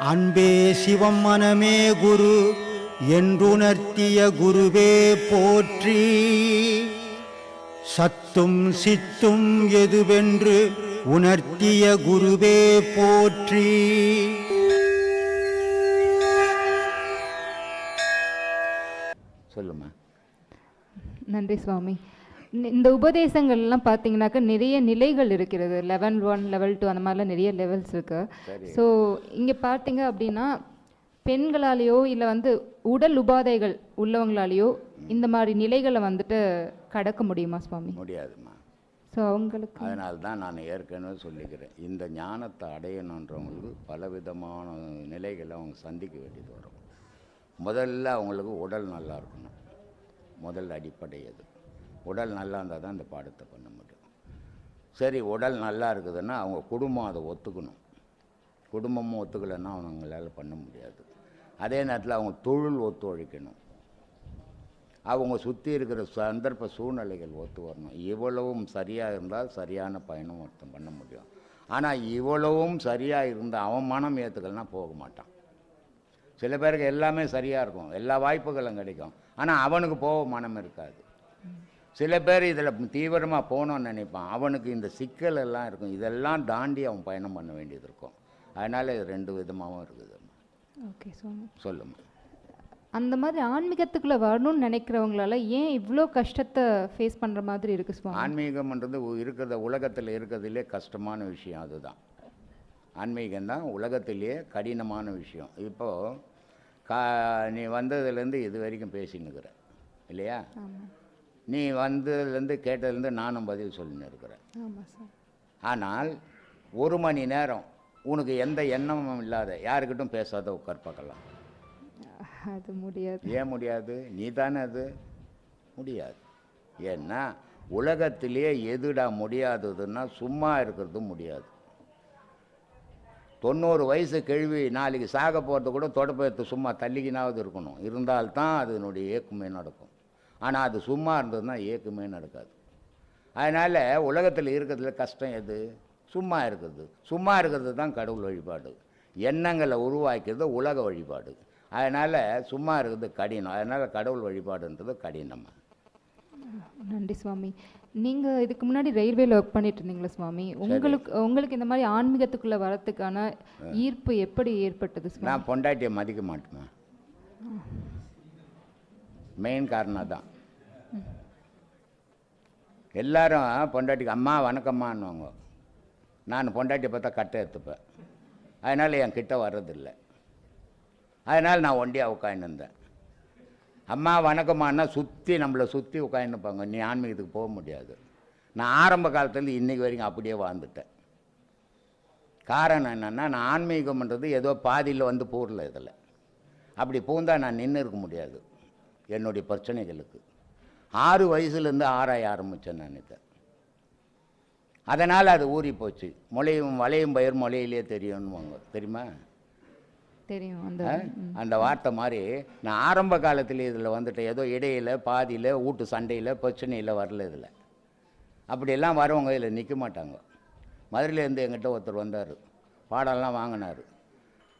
அன்பே சிவம் மனமே குரு என்றுணர்த்திய குருவே போற்றி. சத்தும் சித்தும் எதுவென்று உணர்த்திய குருவே போற்றி. சொல்லுமா. நன்றி சுவாமி. இந்த உபதேசங்கள்லாம் பார்த்தீங்கன்னாக்கா நிறைய நிலைகள் இருக்கிறது. லெவல் 1 லெவல் 2 அந்த மாதிரிலாம் நிறைய லெவல்ஸ் இருக்கு. ஸோ இங்கே பார்த்தீங்க அப்படின்னா பெண்களாலேயோ இல்லை உடல் உபாதைகள் உள்ளவங்களாலேயோ இந்த மாதிரி நிலைகளை கடக்க முடியுமா சுவாமி? முடியாதுமா. ஸோ அவங்களுக்கு அதனால தான் நான் ஏற்கனவே சொல்லிக்கிறேன், இந்த ஞானத்தை அடையணுன்றவங்களுக்கு பலவிதமான நிலைகளை அவங்க சந்திக்க வேண்டியது வரும். முதல்ல அவங்களுக்கு உடல் நல்லா இருக்கணும். முதல் அடிப்படை அது. உடல் நல்லா இருந்தால் தான் இந்த பாடத்தை பண்ண முடியும். சரி, உடல் நல்லா இருக்குதுன்னா அவங்க குடும்பம் அதை ஒத்துக்கணும். குடும்பமும் ஒத்துக்கலைன்னா அவங்களால பண்ண முடியாது. அதே நேரத்தில் அவங்க தொழில் ஒத்துழைக்கணும். அவங்க சுற்றி இருக்கிற சந்தர்ப்ப சூழ்நிலைகள் ஒத்து வரணும். இவ்வளவும் சரியாக இருந்தால் சரியான பயணம் ஒருத்தன் பண்ண முடியும். ஆனால் இவ்வளவும் சரியாக இருந்தால் அவன் மனம் ஏற்றுக்கலன்னா போக மாட்டான். சில பேருக்கு எல்லாமே சரியாக இருக்கும், எல்லா வாய்ப்புகளும் கிடைக்கும், ஆனால் அவனுக்கு போக மனம் இருக்காது. சில பேர் இதில் தீவிரமாக போகணுன்னு நினைப்பான், அவனுக்கு இந்த சிக்கல் எல்லாம் இருக்கும். இதெல்லாம் தாண்டி அவன் பயணம் பண்ண வேண்டியது இருக்கும். அதனால் இது ரெண்டு விதமாகவும் இருக்குது. ஓகே சுவாமி, சொல்லுமா. அந்த மாதிரி ஆன்மீகத்துக்குள்ளே வரணும்னு நினைக்கிறவங்களால ஏன் இவ்வளோ கஷ்டத்தை ஃபேஸ் பண்ணுற மாதிரி இருக்குது சுவாமி? ஆன்மீகம்ன்றது இருக்கிற உலகத்தில் இருக்கிறதுலே கஷ்டமான விஷயம். அதுதான் ஆன்மீகம்தான் உலகத்திலேயே கடினமான விஷயம். இப்போது நீ வந்ததுலேருந்து இது வரைக்கும் பேசின்னுக்கிற இல்லையா? நீ வந்ததுலேருந்து கேட்டதுலேருந்து நானும் பதில் சொல்லின்னு இருக்கிறேன். ஆனால் 1 மணி நேரம் உனக்கு எந்த எண்ணமும் இல்லாத யாருக்கிட்டும் பேசாத உட்கார் பார்க்கலாம். அது முடியாது. ஏன் முடியாது? நீ தானே அது முடியாது. ஏன்னா உலகத்திலேயே எதுடா முடியாததுன்னா சும்மா இருக்கிறது முடியாது. 90 வயசு கேள்வி நாளைக்கு சாக போகிறது கூட தொடப்பத்தை சும்மா தள்ளிக்கினாவது இருக்கணும். இருந்தால்தான் அதனுடைய இயக்கமே நடக்கும். ஆனால் அது சும்மா இருந்ததுன்னா இயக்கமே நடக்காது. அதனால் உலகத்தில் இருக்கிறதுல கஷ்டம் எது? சும்மா இருக்கிறது. சும்மா இருக்கிறது தான் கடவுள் வழிபாடு. எண்ணங்களை உருவாக்கிறது உலக வழிபாடு. அதனால் சும்மா இருக்கிறது கடினம். அதனால் கடவுள் வழிபாடுன்றது கடினம். நன்றி சுவாமி. நீங்கள் இதுக்கு முன்னாடி ரயில்வேல ஒர்க் பண்ணிட்டு இருந்தீங்களா சுவாமி? உங்களுக்கு இந்த மாதிரி ஆன்மீகத்துக்குள்ளே வரத்துக்கான ஈர்ப்பு எப்படி ஏற்பட்டது சுவாமி? நான் பொண்டாட்டியை மதிக்க மாட்டேன். மெயின் காரணம் தான். எல்லாரும் பொண்டாட்டிக்கு அம்மா வணக்கம்மான்னுவாங்க. நான் பொண்டாட்டியை பார்த்தா கட்டை எடுத்துப்பேன். அதனால் என் கிட்ட வர்றதில்லை. அதனால் நான் ஒண்டியாக உட்காந்துருந்தேன். அம்மா வணக்கம்மான்னா நம்மளை சுற்றி உட்காந்துப்பாங்க. நீ ஆன்மீகத்துக்கு போக முடியாது. நான் ஆரம்ப காலத்துலேருந்து இன்றைக்கி வரைக்கும் அப்படியே வாழ்ந்துட்டேன். காரணம் என்னென்னா, நான் ஆன்மீகம்ன்றது ஏதோ பாதியில் போகல. இதில் அப்படி பூந்தால் நான் நின்று இருக்க முடியாது. என்னுடைய பிரச்சனைகளுக்கு 6 வயசுலேருந்து ஆராய ஆரம்பித்தேன் நான் இதை. அதனால் அது ஊறி போச்சு. வளையும் பயிர் முளையிலே தெரியும்னுவாங்க. தெரியுமா? தெரியும். அந்த வார்த்தை மாதிரி நான் ஆரம்ப காலத்தில் இதில் வந்துட்டேன். ஏதோ இடையில் பாதியில் வீட்டு சண்டையில் பிரச்சனையில் வரல. இதில் அப்படியெல்லாம் வரவங்க இதில் நிற்க மாட்டாங்க. மதுரையிலேருந்து எங்கிட்ட ஒருத்தர் வந்தார், பாடம்லாம் வாங்கினார்.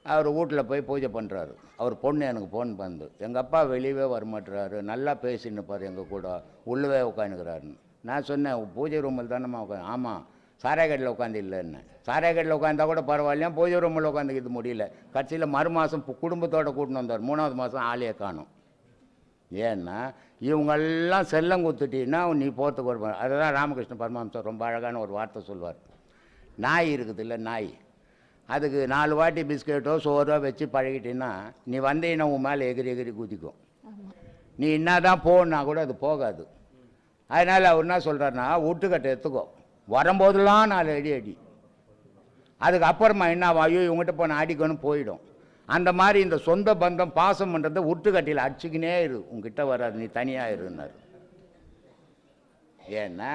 அவர் வீட்டில் போய் பூஜை பண்ணுறாரு. அவர் பொண்ணு எனக்கு ஃபோன் பண்ணு, எங்கள் அப்பா வெளியவே வரமாட்டுறாரு, நல்லா பேசின்னுப்பார் எங்கள் கூட, உள்ளவே உட்காந்துக்கிறாருன்னு. நான் சொன்னேன், பூஜை ரூமில் தானேம்மா உட்காந்து. ஆமாம், சாராயக்கடையில் உட்காந்து இல்லைன்னு. சாராயக்கடையில் உட்காந்தா கூட பரவாயில்லையா, பூஜை ரூமில் உட்காந்துக்கிது முடியல. கட்சியில் மாதம் குடும்பத்தோடு கூட்டின்னு வந்தார். 3வது மாதம் ஆளையே காணும். ஏன்னா இவங்கெல்லாம் செல்லம் கொடுத்துட்டீங்கன்னா நீ போகிறதுக்கு ஒரு. அதுதான் ராமகிருஷ்ண பரமஹம்சர் ரொம்ப அழகான ஒரு வார்த்தை சொல்வார். நாய் இருக்குது இல்லை, நாய், அதுக்கு 4 வாட்டி பிஸ்கெட்டோ சோறோ வச்சு பழகிட்டீங்கன்னா நீ வந்தீங்கன்னா உன் மேலே எகிரி குதிக்கும். நீ என்ன தான் போகணுன்னா கூட அது போகாது. அதனால் அவர் என்ன சொல்கிறாருன்னா, வீட்டுக்கட்டை எடுத்துக்கோ, வரும்போதெல்லாம் 4 அடி. அதுக்கு அப்புறமா என்ன ஐயோ இவங்ககிட்ட போன அடிக்கணும் போயிடும். அந்த மாதிரி இந்த சொந்த பந்தம் பாசம் பண்ணுறத வீட்டுக்கட்டையில் அடிச்சுக்கினே இரு, உங்ககிட்ட வராது, நீ தனியாக இருன்னார். ஏன்னா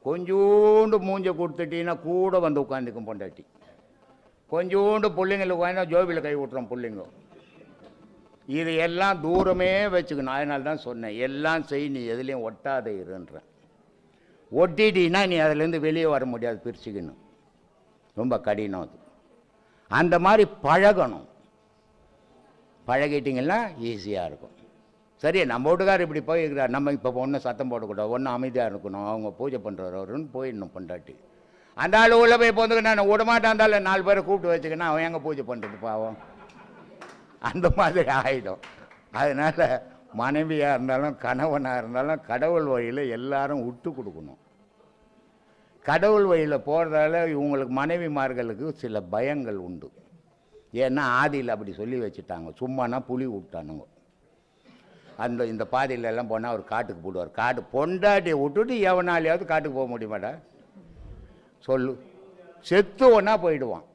கொஞ்சோண்டு மூஞ்சை கொடுத்துட்டீங்கன்னா கூட வந்து உட்காந்துக்கும் பொண்டாட்டி. கொஞ்சோண்டு பிள்ளைங்களுக்கு உட்காந்தா ஜோபியில் கை விட்டுறோம் பிள்ளைங்க. இது எல்லாம் தூரமே வச்சுக்கணும். அதனால தான் சொன்னேன், எல்லாம் செய், நீ எதுலேயும் ஒட்டாத இருன்றேன். ஒட்டிட்டீங்கன்னா நீ அதிலேருந்து வெளியே வர முடியாது, பிரிச்சுக்கணும். ரொம்ப கடினம் அது. அந்த மாதிரி பழகணும். பழகிட்டிங்கன்னா ஈஸியாக இருக்கும். சரி, நம்ம வீட்டுக்காரர் இப்படி போயிருக்கிறார், நம்ம இப்போ ஒன்றும் சத்தம் போடக்கூடாது, ஒன்றும் அமைதியாக இருக்கணும், அவங்க பூஜை பண்ணுறவருன்னு போயிடணும் பொண்டாட்டி. அந்த ஆள் உள்ளே போய் போந்துக்கினா நான் விடமாட்டான், இருந்தாலும் 4 பேரை கூப்பிட்டு வச்சுக்கினா அவன் எங்கே பூஜை பண்ணுறது பாவம், அந்த மாதிரி ஆகிடும். அதனால் மனைவியாக இருந்தாலும் கணவனாக இருந்தாலும் கடவுள் வழியில் எல்லாரும் விட்டு கொடுக்கணும். கடவுள் வழியில் போகிறதால இவங்களுக்கு மனைவிமார்களுக்கு சில பயங்கள் உண்டு. ஏன்னா ஆதியில் அப்படி சொல்லி வச்சுட்டாங்க, சும்மானா புலி விட்டானுங்க. இந்த பாதையில எல்லாம் போனால் அவர் காட்டுக்கு போடுவார். காட்டு பொண்டாட்டியை விட்டுட்டு எவனாலையாவது காட்டுக்கு போக முடியுமாடா சொல்லு? செத்து ஒன்றா போயிடுவான்,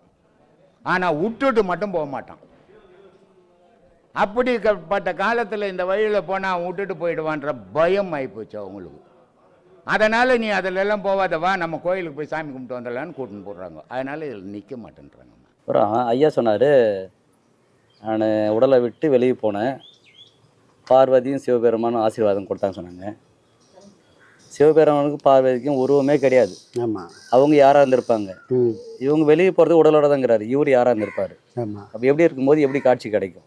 ஆனால் விட்டுட்டு மட்டும் போக மாட்டான். அப்படிப்பட்ட காலத்தில் இந்த வழியில் போனால் அவன் விட்டுட்டு போயிடுவான்ற பயம் ஆகிப்போச்சு அவங்களுக்கு. அதனால் நீ அதிலெல்லாம் போவாதவா, நம்ம கோயிலுக்கு போய் சாமி கும்பிட்டு வந்துடலான்னு கூட்டின்னு போடுறாங்க. அதனால் இதில் நிற்க மாட்டேன்றாங்க. அப்புறம் ஐயா சொன்னார், நான் உடலை விட்டு வெளியே போனேன், பார்வதியும் சிவபெருமானும் ஆசீர்வாதம் கொடுத்தான்னு சொன்னாங்க. சிவபெருமானுக்கும் பார்வதிக்கும் உருவமே கிடையாது. ஆமாம். அவங்க யாராக இருந்திருப்பாங்க? இவங்க வெளியே போகிறது உடலோட தாங்கிறாரு, இவர் யாராக இருந்திருப்பார்? ஆமாம். அப்போ எப்படி இருக்கும்போது எப்படி காட்சி கிடைக்கும்?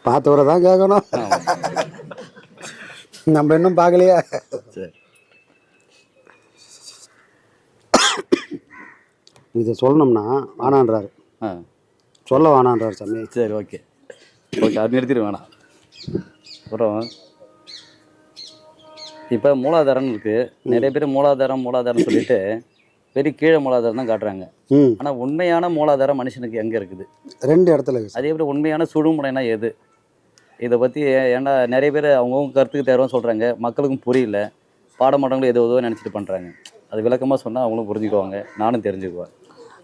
பார்த்தவரை தான் கேட்கணும், நம்ம இன்னும் பார்க்கலையா? சரி, இதை சொல்லணும்னா வேணான்றாரு, சொல்ல வேணான்றார் சாமி. சரி, ஓகே ஓகே, அது நிறுத்திடு வேணாம். அப்புறம் இப்போ மூலாதாரம் இருக்குது, நிறைய பேர் மூலாதாரம் சொல்லிட்டு பெரிய கீழே மூலாதாரம் தான் காட்டுறாங்க. ஆனால் உண்மையான மூலாதாரம் மனுஷனுக்கு எங்கே இருக்குது? 2 இடத்துல இருக்குது. அதே எப்படி உண்மையான சுடுமுனைனா எது? இதை பற்றி ஏன்னா நிறைய பேர் அவங்கவுங்க கருத்துக்கு தேர்வாக சொல்கிறாங்க, மக்களுக்கும் புரியல, பாடமாட்டவங்களும் எதுவோ நினச்சிட்டு பண்ணுறாங்க. அது விளக்கமாக சொன்னால் அவங்களும் புரிஞ்சுக்குவாங்க, நானும் தெரிஞ்சுக்குவேன்.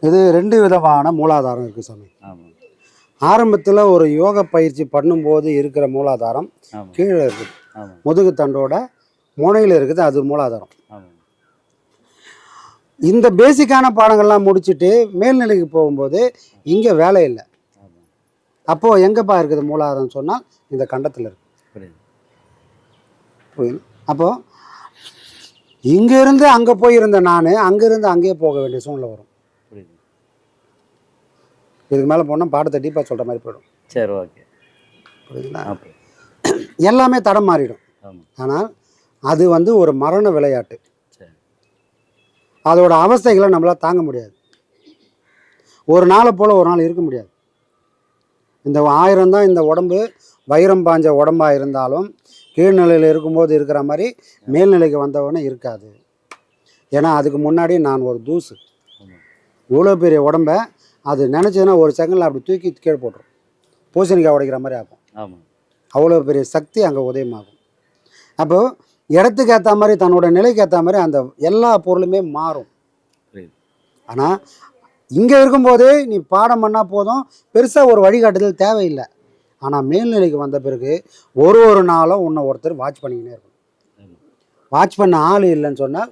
இது 2 விதமான மூலாதாரம் இருக்குது சாமி. ஆமாம். ஆரம்பத்தில் ஒரு யோக பயிற்சி பண்ணும்போது இருக்கிற மூலாதாரம் கீழே இருக்குது, முதுகு தண்டோட முனையில் இருக்குது, அது மூலாதாரம். இந்த பேசிக்கான பாடங்கள்லாம் முடிச்சுட்டு மேல்நிலைக்கு போகும்போது இங்கே வேலை இல்லை. அப்போது எங்கேப்பா இருக்குது மூலாதாரம் சொன்னால் இந்த கண்டத்தில் இருக்குது. புரியுது? அப்போது இங்கேருந்து அங்கே போயிருந்த நான் அங்கேருந்து அங்கேயே போக வேண்டிய சூழ்நிலை வரும். இதுக்கு மேலே போனால் பாடத்தை டீப்பாக சொல்கிற மாதிரி போயிடும். சரி, ஓகே. புரியுதுங்களா? எல்லாமே தடம் மாறிடும். ஆனால் அது ஒரு மரண விளையாட்டு. அதோட அவஸ்தைகளை நம்மளால் தாங்க முடியாது. ஒரு நாளை போல் ஒரு நாள் இருக்க முடியாது. இந்த 1000 தான் இந்த உடம்பு வைரம் பாஞ்ச உடம்பாக இருந்தாலும் கீழ்நிலையில் இருக்கும்போது இருக்கிற மாதிரி மேல்நிலைக்கு வந்தவொடனே இருக்காது. ஏன்னா அதுக்கு முன்னாடி நான் ஒரு தூசு. இவ்வளோ பெரிய உடம்பை அது நினச்சதுன்னா ஒரு செகண்டில் அப்படி தூக்கி கீழே போட்டுரும், பூசணிக்காய் உடைக்கிற மாதிரி ஆகும். அவ்வளோ பெரிய சக்தி அங்கே உதயமாகும். அப்போது இடத்துக்கு ஏற்ற மாதிரி தன்னோட நிலைக்கு ஏற்ற மாதிரி அந்த எல்லா பொருளுமே மாறும். ஆனால் இங்கே இருக்கும்போதே நீ பாடம் பண்ணால் போதும், பெருசாக ஒரு வழிகாட்டுதல் தேவையில்லை. ஆனால் மேல்நிலைக்கு வந்த பிறகு ஒரு நாளும் உன்னை ஒருத்தர் வாட்ச் பண்ணிக்கினே இருக்கணும். வாட்ச் பண்ண ஆள் இல்லைன்னு சொன்னால்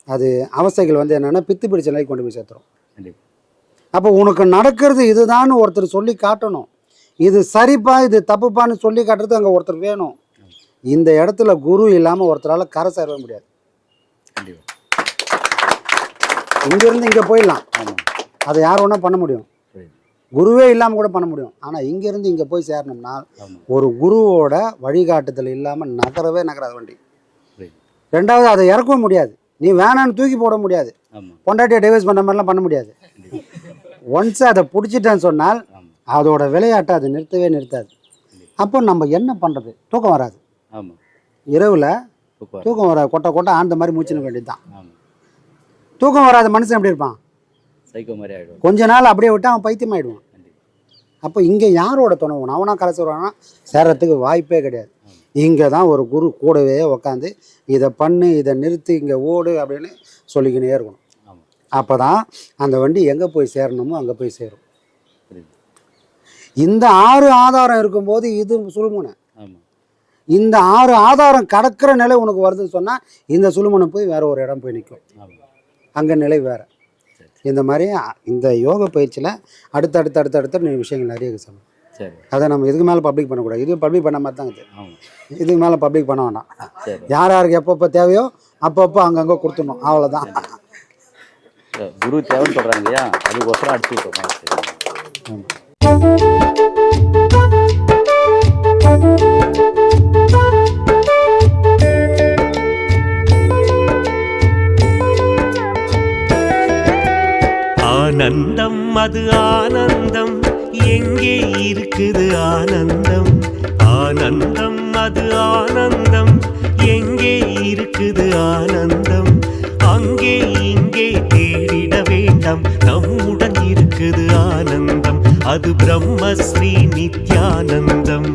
அது அவஸ்தைகள் என்னென்னா பித்து பிடிச்ச நிலைக்கு கொண்டு போய் சேர்த்துரும். அப்போ உனக்கு நடக்கிறது இதுதான் ஒருத்தர் சொல்லி காட்டணும். இது சரிப்பா இது தப்புப்பான்னு சொல்லி காட்டுறது அங்கே ஒருத்தர் வேணும். இந்த இடத்துல குரு இல்லாமல் ஒருத்தரால் கரை சேரவே முடியாது. இங்கேருந்து இங்கே போயிடலாம், அதை யார் ஒன்றா பண்ண முடியும், குருவே இல்லாமல் கூட பண்ண முடியும். ஆனால் இங்கேருந்து இங்கே போய் சேரணும்னா ஒரு குருவோட வழிகாட்டுதல் இல்லாமல் நகராது வண்டி. 2வது அதை இறக்கவும் முடியாது, நீ வேணான்னு தூக்கி போட முடியாது, பொண்டாட்டியை டைவர்ஸ் பண்ண மாதிரிலாம் பண்ண முடியாது. ஒன்ஸ் அதை பிடிச்சிட்டேன்னு சொன்னால் அதோட விளையாட்டை அது நிறுத்தாது. அப்போ நம்ம என்ன பண்ணுறது? தூக்கம் வராது. இரவில் தூக்கம் வராது, கொட்டை ஆண்ட மாதிரி மூச்சுன்னு வேண்டியது தான். தூக்கம் வராத மனுஷன் எப்படி இருப்பான்? சைக்கோ மாதிரி ஆகிடும். கொஞ்ச நாள் அப்படியே விட்டு அவன் பைத்தியம் ஆகிடுவான். அப்போ இங்கே யாரோட துணை வேணும்? அவனா கரை சொல்கிறான்னா சேரத்துக்கு வாய்ப்பே கிடையாது. இங்கே தான் ஒரு குரு கூடவே உக்காந்து இதை பண்ணு, இதை நிறுத்து, இங்கே ஓடு அப்படின்னு சொல்லிக்கினே இருக்கணும். அப்போ தான் அந்த வண்டி எங்கே போய் சேரணுமோ அங்கே போய் சேரும். இந்த 6 ஆதாரம் இருக்கும்போது இது சுழுமுனை. இந்த 6 ஆதாரம் கடக்கிற நிலை உனக்கு வருதுன்னு சொன்னால் இந்த சுழுமுனை போய் வேற ஒரு இடம் போய் நிற்கும், அங்கே நிலை வேறு. இந்த மாதிரி இந்த யோக பயிற்சியில் அடுத்த விஷயங்கள் நிறைய இருக்குது சாமி. அதை நம்ம இதுக்கு மேலே பப்ளிக் பண்ணக்கூடாது. இது பப்ளிக் பண்ண மாதிரி தான் இது. இதுக்கு மேலே பப்ளிக் பண்ண வேண்டாம். யாருக்கு எப்பப்போ தேவையோ அப்பப்போ அங்கங்கே கொடுத்துடணும், அவ்வளோதான். குரு தேவைன்னு சொல்கிறாங்க இல்லையா, அதுக்கோசரம் அடிச்சு விட்டுருக்கோம். ஆனந்தம் அது ஆனந்தம், எங்கே இருக்குது ஆனந்தம்? ஆனந்தம் அது ஆனந்தம், எங்கே இருக்குது ஆனந்தம்? அங்கே இங்கே தேடிட வேண்டாம், நம்முடன் இருக்குது ஆனந்தம். அது பிரம்மஸ்ரீ நித்யானந்தம்.